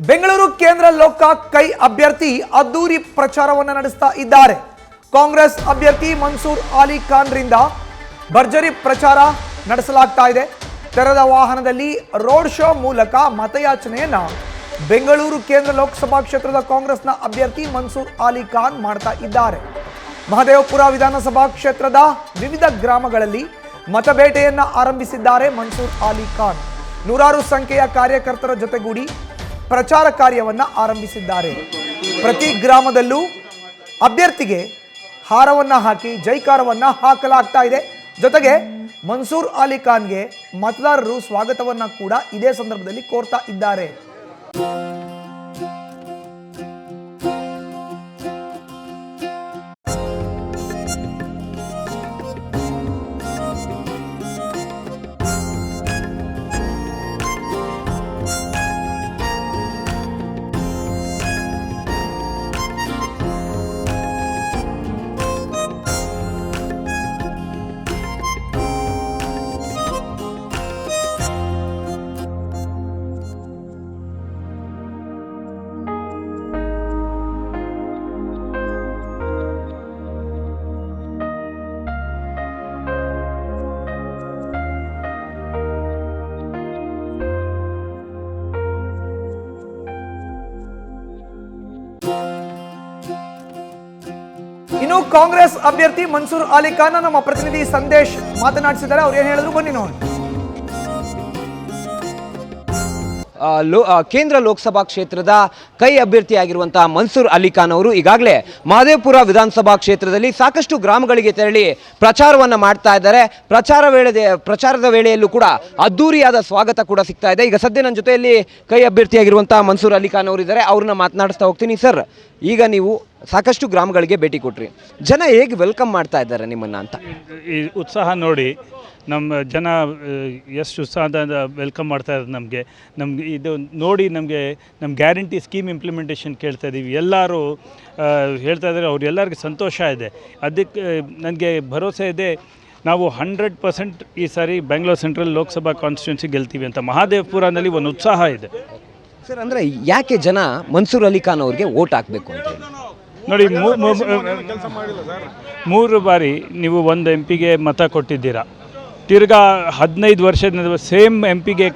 ಬೆಂಗಳೂರು ಕೇಂದ್ರ ಲೋಕಾಯುಕ್ತ ಕೈ ಅಭ್ಯರ್ಥಿ ಅದ್ದೂರಿ ಪ್ರಚಾರವನ್ನು ನಡೆಸ್ತಾ ಇದ್ದಾರೆ. ಕಾಂಗ್ರೆಸ್ ಅಭ್ಯರ್ಥಿ ಮನ್ಸೂರ್ ಅಲಿ ಖಾನ್ ರಿಂದ ಭರ್ಜರಿ ಪ್ರಚಾರ ನಡೆಸಲಾಗ್ತಾ ಇದೆ. ತೆರೆದ ವಾಹನದಲ್ಲಿ ರೋಡ್ ಶೋ ಮೂಲಕ ಮತಯಾಚನೆಯನ್ನ ಬೆಂಗಳೂರು ಕೇಂದ್ರ ಲೋಕಸಭಾ ಕ್ಷೇತ್ರದ ಕಾಂಗ್ರೆಸ್ನ ಅಭ್ಯರ್ಥಿ ಮನ್ಸೂರ್ ಅಲಿ ಖಾನ್ ಮಾಡ್ತಾ ಇದ್ದಾರೆ. ಮಹದೇವಪುರ ವಿಧಾನಸಭಾ ಕ್ಷೇತ್ರದ ವಿವಿಧ ಗ್ರಾಮಗಳಲ್ಲಿ ಮತಬೇಟೆಯನ್ನ ಆರಂಭಿಸಿದ್ದಾರೆ ಮನ್ಸೂರ್ ಅಲಿ ಖಾನ್. ನೂರಾರು ಸಂಖ್ಯೆಯ ಕಾರ್ಯಕರ್ತರ ಜೊತೆಗೂಡಿ ಪ್ರಚಾರ ಕಾರ್ಯವನ್ನ ಆರಂಭಿಸಿದ್ದಾರೆ. ಪ್ರತಿ ಗ್ರಾಮದಲ್ಲೂ ಅಭ್ಯರ್ಥಿಗೆ ಹಾರವನ್ನ ಹಾಕಿ ಜೈಕಾರವನ್ನ ಹಾಕಲಾಗ್ತಾ ಇದೆ. ಜೊತೆಗೆ ಮನ್ಸೂರ್ ಅಲಿ ಖಾನ್ಗೆ ಮತದಾರರು ಸ್ವಾಗತವನ್ನ ಕೂಡ ಇದೇ ಸಂದರ್ಭದಲ್ಲಿ ಕೋರ್ತಾ ಇದ್ದಾರೆ. ಇನ್ನು ಕಾಂಗ್ರೆಸ್ ಅಭ್ಯರ್ಥಿ ಮನ್ಸೂರ್ ಅಲಿ ಖಾನ್ ನಮ್ಮ ಪ್ರತಿನಿಧಿ ಸಂದೇಶ್ ಮಾತನಾಡಿಸಿದ್ದಾರೆ. ಅವ್ರು ಏನ್ ಹೇಳಿದ್ರು ಬನ್ನಿ ನೋಡಿ. ಕೇಂದ್ರ ಲೋಕಸಭಾ ಕ್ಷೇತ್ರದ ಕೈ ಅಭ್ಯರ್ಥಿಯಾಗಿರುವಂತಹ ಮನ್ಸೂರ್ ಅಲಿ ಖಾನ್ ಅವರು ಈಗಾಗಲೇ ಮಹದೇವಪುರ ವಿಧಾನಸಭಾ ಕ್ಷೇತ್ರದಲ್ಲಿ ಸಾಕಷ್ಟು ಗ್ರಾಮಗಳಿಗೆ ತೆರಳಿ ಪ್ರಚಾರವನ್ನು ಮಾಡ್ತಾ ಇದ್ದಾರೆ. ಪ್ರಚಾರದ ವೇಳೆಯಲ್ಲೂ ಕೂಡ ಅದ್ದೂರಿಯಾದ ಸ್ವಾಗತ ಕೂಡ ಸಿಗ್ತಾ ಇದೆ. ಈಗ ಸದ್ಯ ನನ್ನ ಜೊತೆಯಲ್ಲಿ ಕೈ ಅಭ್ಯರ್ಥಿಯಾಗಿರುವಂತಹ ಮನ್ಸೂರ್ ಅಲಿ ಖಾನ್ ಅವರು ಇದ್ದಾರೆ. ಅವ್ರನ್ನ ಮಾತನಾಡಿಸ್ತಾ ಹೋಗ್ತೀನಿ. ಸರ್, ಈಗ ನೀವು ಸಾಕಷ್ಟು ಗ್ರಾಮಗಳಿಗೆ ಭೇಟಿ ಕೊಟ್ರಿ, ಜನ ಹೇಗೆ ವೆಲ್ಕಮ್ ಮಾಡ್ತಾ ಇದ್ದಾರೆ ನಿಮ್ಮನ್ನ ಅಂತ? ಈ ಉತ್ಸಾಹ ನೋಡಿ, ನಮ್ಮ ಜನ ಎಷ್ಟು ಉತ್ಸಾಹದಿಂದ ವೆಲ್ಕಮ್ ಮಾಡ್ತಾ ಇದ್ದಾರೆ. ನಮಗೆ ಇದು ನೋಡಿ ನಮ್ಮ ಗ್ಯಾರಂಟಿ ಸ್ಕೀಮ್ ಇಂಪ್ಲಿಮೆಂಟೇಷನ್ ಕೇಳ್ತಾ ಇದ್ದೀವಿ. ಎಲ್ಲರೂ ಹೇಳ್ತಾ ಇದ್ದಾರೆ, ಅವರೆಲ್ಲರಿಗೂ ಸಂತೋಷ ಇದೆ. ಅದಕ್ಕೆ ನನಗೆ ಭರವಸೆ ಇದೆ, ನಾವು 100% ಈ ಸಾರಿ ಬೆಂಗಳೂರು ಸೆಂಟ್ರಲ್ ಲೋಕಸಭಾ ಕಾನ್ಸ್ಟಿಟ್ಯೂನ್ಸಿ ಗೆಲ್ತೀವಿ ಅಂತ ಮಹದೇವಪುರನಲ್ಲಿ ಒಂದು ಉತ್ಸಾಹ ಇದೆ. ಸರ್, ಅಂದರೆ ಯಾಕೆ ಜನ ಮನ್ಸೂರ್ ಅಲಿ ಖಾನ್ ಅವ್ರಿಗೆ ವೋಟ್ ಹಾಕಬೇಕು ಅಂತ ನೋಡಿ, 3 ಬಾರಿ ನೀವು ಒಂದು MP ಗೆ ಮತ ಕೊಟ್ಟಿದ್ದೀರಾ. ತಿರ್ಗಾ 15 ವರ್ಷದಿಂದ ಸೇಮ್ MP ಗೆ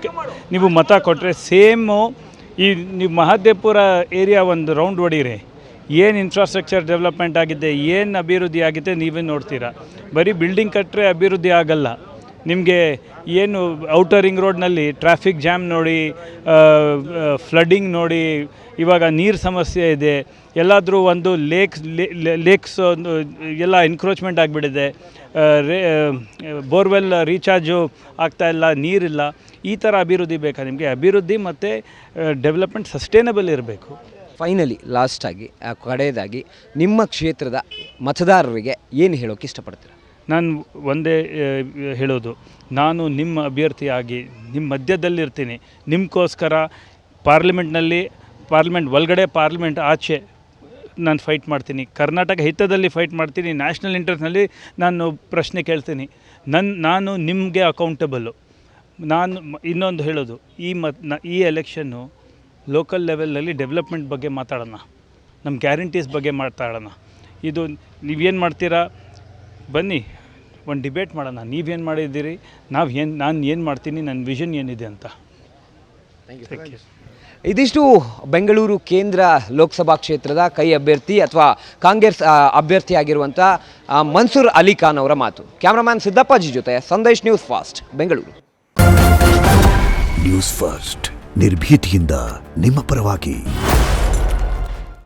ನೀವು ಮತ ಕೊಟ್ಟರೆ ಸೇಮು ಈ ನೀವು ಮಹದೇವಪುರ ಏರಿಯಾ ಒಂದು ರೌಂಡ್ ಹೊಡೀರಿ, ಏನು ಇನ್ಫ್ರಾಸ್ಟ್ರಕ್ಚರ್ ಡೆವಲಪ್ಮೆಂಟ್ ಆಗಿದೆ, ಏನು ಅಭಿವೃದ್ಧಿ ಆಗಿದೆ ನೀವೇ ನೋಡ್ತೀರಾ. ಬರೀ ಬಿಲ್ಡಿಂಗ್ ಕಟ್ಟರೆ ಅಭಿವೃದ್ಧಿ ಆಗಲ್ಲ. ನಿಮಗೆ ಏನು ಔಟರ್ ರಿಂಗ್ ರೋಡ್ನಲ್ಲಿ ಟ್ರಾಫಿಕ್ ಜಾಮ್ ನೋಡಿ, ಫ್ಲಡ್ಡಿಂಗ್ ನೋಡಿ, ಇವಾಗ ನೀರು ಸಮಸ್ಯೆ ಇದೆ. ಎಲ್ಲಾದರೂ ಒಂದು ಲೇಕ್ಸ್ ಒಂದು ಎಲ್ಲ ಎನ್ಕ್ರೋಚ್ಮೆಂಟ್ ಆಗಿಬಿಟ್ಟಿದೆ. ಬೋರ್ವೆಲ್ ರೀಚಾರ್ಜು ಆಗ್ತಾಯಿಲ್ಲ, ನೀರಿಲ್ಲ. ಈ ಥರ ಅಭಿವೃದ್ಧಿ ಬೇಕಾ ನಿಮಗೆ? ಅಭಿವೃದ್ಧಿ ಮತ್ತು ಡೆವಲಪ್ಮೆಂಟ್ ಸಸ್ಟೈನಬಲ್ ಇರಬೇಕು. ಫೈನಲಿ ಲಾಸ್ಟಾಗಿ ಕಡೆಯದಾಗಿ ನಿಮ್ಮ ಕ್ಷೇತ್ರದ ಮತದಾರರಿಗೆ ಏನು ಹೇಳೋಕ್ಕೆ ಇಷ್ಟಪಡ್ತೀರಾ? ನಾನು ಒಂದೇ ಹೇಳೋದು, ನಾನು ನಿಮ್ಮ ಅಭ್ಯರ್ಥಿಯಾಗಿ ನಿಮ್ಮ ಮಧ್ಯದಲ್ಲಿರ್ತೀನಿ. ನಿಮಗೋಸ್ಕರ ಪಾರ್ಲಿಮೆಂಟ್ ಒಳಗಡೆ, ಪಾರ್ಲಿಮೆಂಟ್ ಆಚೆ ನಾನು ಫೈಟ್ ಮಾಡ್ತೀನಿ. ಕರ್ನಾಟಕ ಹಿತದಲ್ಲಿ ಫೈಟ್ ಮಾಡ್ತೀನಿ. ನ್ಯಾಷನಲ್ ಇಂಟ್ರೆಸ್ಟ್ನಲ್ಲಿ ನಾನು ಪ್ರಶ್ನೆ ಕೇಳ್ತೀನಿ. ನಾನು ನಿಮಗೆ ಅಕೌಂಟಬಲ್ಲು. ನಾನು ಇನ್ನೊಂದು ಹೇಳೋದು, ಈ ಎಲೆಕ್ಷನ್ನು ಲೋಕಲ್ ಲೆವೆಲ್ನಲ್ಲಿ ಡೆವಲಪ್ಮೆಂಟ್ ಬಗ್ಗೆ ಮಾತಾಡೋಣ, ನಮ್ಮ ಗ್ಯಾರಂಟೀಸ್ ಬಗ್ಗೆ ಮಾತಾಡೋಣ. ಇದು ನೀವೇನು ಮಾಡ್ತೀರಾ, ಬನ್ನಿ ಒಂದು ಡಿಬೇಟ್ ಮಾಡೋಣ. ನೀವೇನು ಮಾಡಿದ್ದೀರಿ, ನಾನು ಏನು ಮಾಡ್ತೀನಿ, ನನ್ನ ವಿಷನ್ ಏನಿದೆ ಅಂತ. Thank you. ಇದಿಷ್ಟು ಬೆಂಗಳೂರು ಕೇಂದ್ರ ಲೋಕಸಭಾ ಕ್ಷೇತ್ರದ ಕೈ ಅಭ್ಯರ್ಥಿ ಅಥವಾ ಕಾಂಗ್ರೆಸ್ ಅಭ್ಯರ್ಥಿಯಾಗಿರುವಂಥ ಮನ್ಸೂರ್ ಅಲಿ ಖಾನ್ ಅವರ ಮಾತು. ಕ್ಯಾಮ್ರಾಮ್ಯಾನ್ ಸಿದ್ದಪ್ಪಾಜಿ ಜೊತೆ Sandesh, news fast Bengaluru. News first ನಿರ್ಭೀತಿಯಿಂದ ನಿಮ್ಮ ಪರವಾಗಿ.